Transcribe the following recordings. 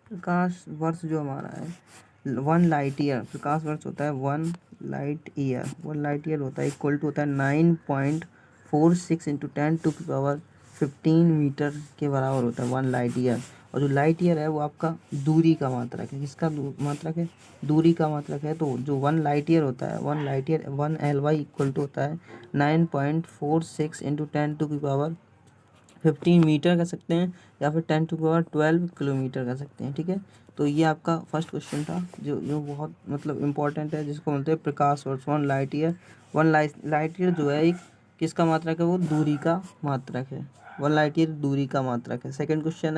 प्रकाश वर्ष जो हमारा है 1 लाइट ईयर, प्रकाश वर्ष होता है 1 लाइट ईयर। 1 लाइट ईयर होता है इक्वल टू होता है 9.46 इंटू 10⁻15 मीटर के बराबर होता है 1 लाइट ईयर। और जो लाइट ईयर है वो आपका दूरी का मात्रक है। किसका मात्रक है? दूरी का मात्रक है। तो जो 1 लाइट ईयर होता है 1 light year 1 LY equal to होता है 9.46 इंटू 10⁻15 मीटर कर सकते हैं, या फिर 10⁻12 किलोमीटर कर सकते हैं। ठीक है, तो ये आपका फर्स्ट क्वेश्चन था जो जो बहुत मतलब इम्पोर्टेंट है, जिसको बोलते हैं प्रकाश वर्ष 1 लाइट ईयर। 1 लाइट ईयर जो है एक किसका मात्रक है? वो दूरी का मात्रक है। 1 लाइट ईयर दूरी का मात्रक है। सेकंड क्वेश्चन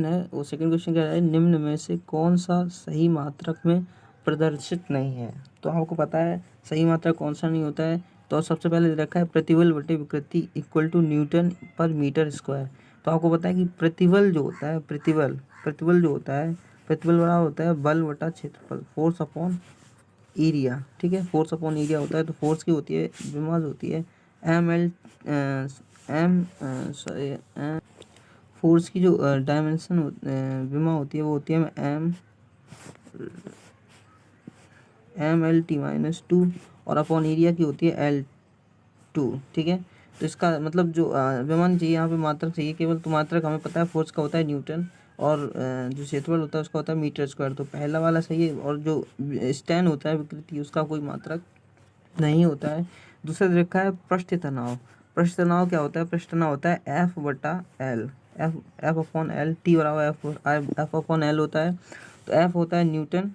है वो सेकंड क्वेश्चन क्या है? निम्न में से कौन सा सही मात्रक में प्रदर्शित नहीं है? तो आपको पता है सही मात्रक कौन सा नहीं होता है। तो सबसे पहले रखा है प्रतिबल बटे विकृति इक्वल टू न्यूटन पर मीटर स्क्वायर। तो आपको पता है कि प्रतिबल जो होता है, प्रतिबल जो होता है, प्रतिबल बराबर होता है बल बटा क्षेत्रफल, फोर्स अपॉन एरिया। ठीक है, फोर्स अपॉन एरिया होता है। तो फोर्स की होती है विमा जो होती है एम फोर्स की जो डायमेंशन विमा होती है वो होती है MLT-2 और अपॉन एरिया की होती है L2। ठीक है, तो इसका मतलब जो विमान चाहिए यहाँ पे मात्रक चाहिए केवल, तो मात्रक हमें पता है फोर्स का होता है न्यूटन, और जो क्षेत्रफल होता है उसका होता है मीटर स्क्वायर। तो पहला वाला सही है। और जो स्टैन होता है विकृति, उसका कोई मात्रक नहीं होता है। दूसरा रखा है पृष्ठ तनाव। पृष्ठ तनाव क्या होता है? पृष्ठ तनाव होता है F बटा L, F upon L, T बराबर एफ अपॉन एल होता है। तो F होता है न्यूटन,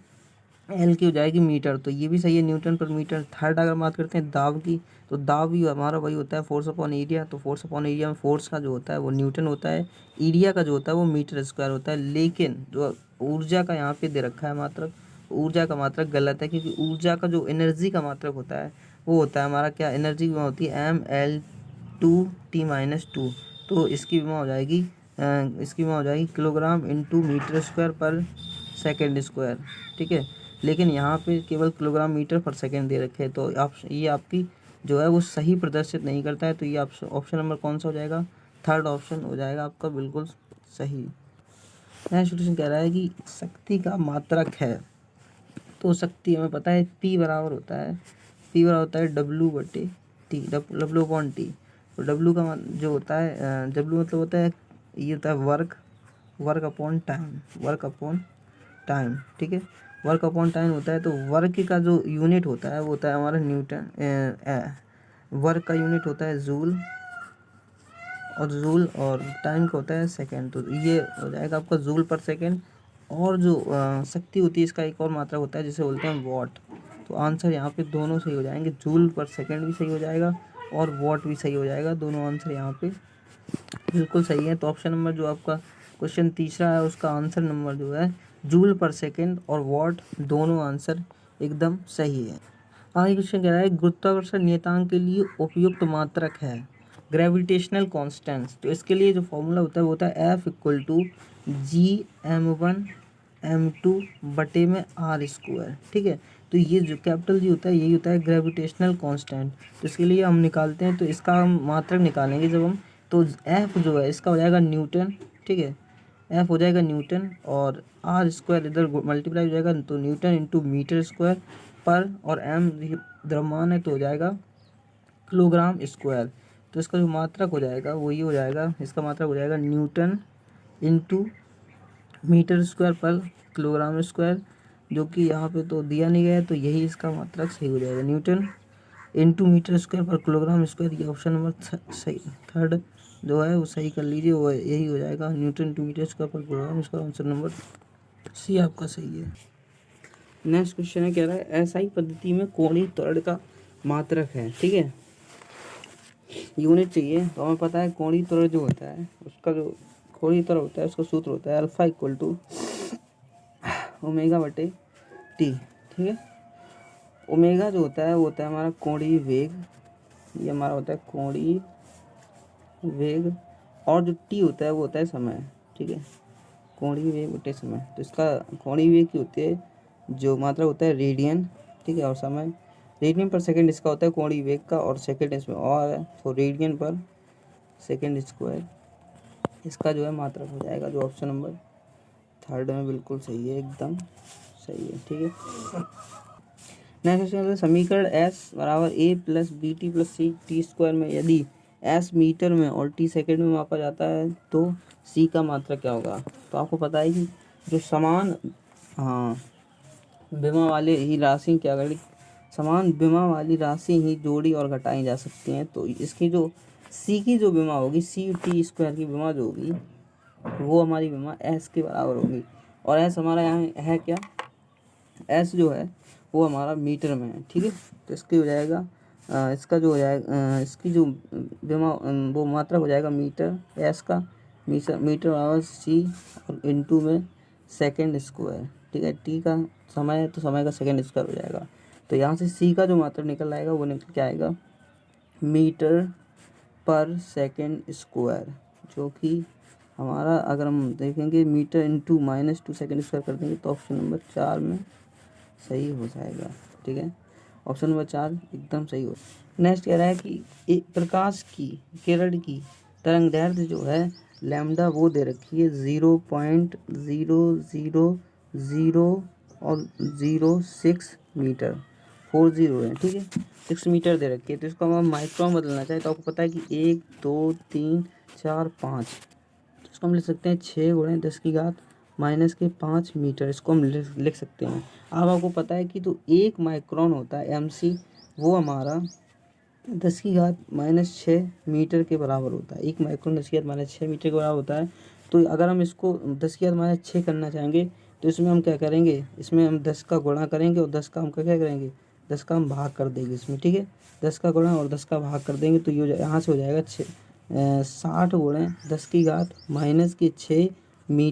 एल की हो जाएगी मीटर, तो ये भी सही है न्यूटन पर मीटर। थर्ड अगर बात करते हैं दाब की, तो दाब भी हमारा वही होता है फोर्स अपॉन एरिया। तो फोर्स अपॉन एरिया में फोर्स का जो होता है वो न्यूटन होता है, एरिया का जो होता है वो मीटर स्क्वायर होता है। लेकिन जो ऊर्जा का यहाँ पे दे रखा है मात्रक, ऊर्जा का मात्रक गलत है, क्योंकि ऊर्जा का जो एनर्जी का मात्रक होता है वो होता है हमारा क्या? एनर्जी की होती है ML2T-2। तो इसकी विमा हो जाएगी किलोग्राम इंटू मीटर स्क्वायर पर सेकेंड स्क्वायर। ठीक है, लेकिन यहाँ पे केवल किलोग्राम मीटर पर सेकेंड दे रखे हैं। तो ये आपकी जो है वो सही प्रदर्शित नहीं करता है। तो ये ऑप्शन नंबर कौन सा हो जाएगा? थर्ड ऑप्शन हो जाएगा आपका बिल्कुल सही। नेक्स्ट क्वेश्चन कह रहा है कि शक्ति का मात्रक है। तो शक्ति हमें पता है P बराबर होता है W बटे टी, W अपॉन टी। तो W का जो होता है W मतलब होता है ये होता है वर्क अपॉन टाइम। ठीक है, वर्क अपॉन टाइम होता है। तो वर्क का जो यूनिट होता है वो होता है हमारा न्यूटन, वर्क का यूनिट होता है जूल, और टाइम का होता है सेकेंड। तो ये हो जाएगा आपका जूल पर सेकेंड। और जो शक्ति होती है इसका एक और मात्रा होता है जिसे बोलते हैं वॉट। तो आंसर यहाँ पे दोनों सही हो जाएंगे, जूल पर सेकेंड भी सही हो जाएगा और वॉट भी सही हो जाएगा। दोनों आंसर यहाँ पे बिल्कुल सही है। तो ऑप्शन नंबर जो आपका क्वेश्चन तीसरा है उसका आंसर नंबर जो है जूल पर सेकेंड और वॉट, दोनों आंसर एकदम सही है। आगे क्वेश्चन कह रहा है गुरुत्वाकर्षण नियतांक के लिए उपयुक्त मात्रक है ग्रेविटेशनल कांस्टेंट्स। तो इसके लिए जो फॉर्मूला होता है वो होता है F=GM1m2 बटे में R²। ठीक है, तो ये जो कैपिटल जी होता है यही होता है ग्रेविटेशनल कांस्टेंट। तो इसके लिए हम निकालते हैं, तो इसका हम मात्रक निकालेंगे जब हम, तो F जो है इसका हो जाएगा न्यूटन। ठीक है, F हो जाएगा न्यूटन और R² इधर मल्टीप्लाई हो जाएगा, तो न्यूटन इंटू मीटर स्क्वायर पर, और M द्रव्यमान है तो हो जाएगा किलोग्राम स्क्वायर। तो इसका जो मात्रक हो जाएगा वही हो जाएगा, इसका मात्रक हो जाएगा न्यूटन इंटू मीटर स्क्वायर पर किलोग्राम स्क्वायर, जो कि यहाँ पे तो दिया नहीं गया है, तो यही इसका मात्रक सही हो जाएगा, न्यूटन इंटू मीटर स्क्वायर पर किलोग्राम स्क्वायर। ये ऑप्शन नंबर सही थर्ड जो है वो सही कर लीजिए, वो यही हो जाएगा न्यूटन इंटू मीटर स्क्वायर पर kilogram square. Answer number C आपका सही है। नेक्स्ट क्वेश्चन है, कह रहा है SI पद्धति में कोणीय त्वरण का मात्रक है। ठीक है, यूनिट चाहिए। तो हमें पता है कोणीय त्वरण जो होता है उसका जो कोणीय त्वरण होता है उसका सूत्र होता है α=ω बटे टी। ठीक है, ओमेगा जो होता है वो होता है हमारा कोणीय वेग, ये हमारा होता है कोणीय वेग, और जो टी होता है वो होता है समय। ठीक है, कोणीय वेग बटे समय। तो इसका कोणीय वेग की होती है जो मात्रा होता है रेडियन। ठीक है, और समय रेडियन पर सेकंड इसका होता है कोणीय वेग का, और सेकंड इसमें और है तो रेडियन पर सेकंड स्क्वायर इसका जो है मात्रक हो जाएगा, जो ऑप्शन नंबर थर्ड में बिल्कुल सही है, एकदम सही है। ठीक है, नेक्स्ट क्वेश्चन, समीकरण s बराबर a plus B T plus C T square में यदि s मीटर में और t सेकंड में मापा जाता है तो c का मात्रक क्या होगा। तो आपको पता है कि जो समान विमा वाले ही राशि क्या करें, समान विमा वाली राशि ही जोड़ी और घटाई जा सकती हैं। तो इसकी जो c की जो विमा होगी, सी टी स्क्वायर की विमा जो होगी वो हमारी विमा s के बराबर होगी। और s हमारा यहाँ है क्या, s जो है वो हमारा मीटर में है। ठीक है, तो इसकी हो जाएगा इसका जो हो जाएगा इसकी जो विमा वो मात्रक हो जाएगा मीटर, s का मीटर बराबर c और इनटू में सेकंड स्क्वायर। ठीक है, t का समय है तो समय का सेकंड स्क्वायर हो जाएगा। तो यहाँ से c का जो मात्रक निकल आएगा वो निकल के आएगा मीटर पर सेकंड स्क्वायर, जो कि हमारा अगर हम देखेंगे मीटर इंटू -2 सेकंड स्क्वायर कर देंगे तो ऑप्शन नंबर 4 में सही हो जाएगा। ठीक है, ऑप्शन नंबर 4 एकदम सही हो। नेक्स्ट कह रहा है कि एक प्रकाश की किरण की तरंग दैर्ध्य जो है लैम्डा वो दे रखी है 0.0000 और 06 मीटर 40 है। ठीक है, 6 मीटर दे रखी है। तो इसको हम माइक्रोन बदलना चाहे तो आपको पता है कि 1 2 3 4 5, तो इसको हम लिख सकते हैं 6 × 10⁻⁻5 मीटर, इसको हम लिख सकते हैं। अब आपको पता है कि तो 1 माइक्रोन होता है MC, वो हमारा 10⁻6 मीटर के बराबर होता है। 1 माइक्रोन 10⁻6 मीटर के बराबर होता है। तो अगर हम इसको 10⁻6 करना चाहेंगे तो इसमें हम क्या करेंगे, इसमें हम 10 का गुणा करेंगे और 10 का हम क्या करेंगे, 10 का हम भाग कर देंगे इसमें। ठीक है, 10 का गुणा और 10 का भाग कर देंगे तो ये यहाँ से हो जाएगा 60 × 10⁻6 मीटर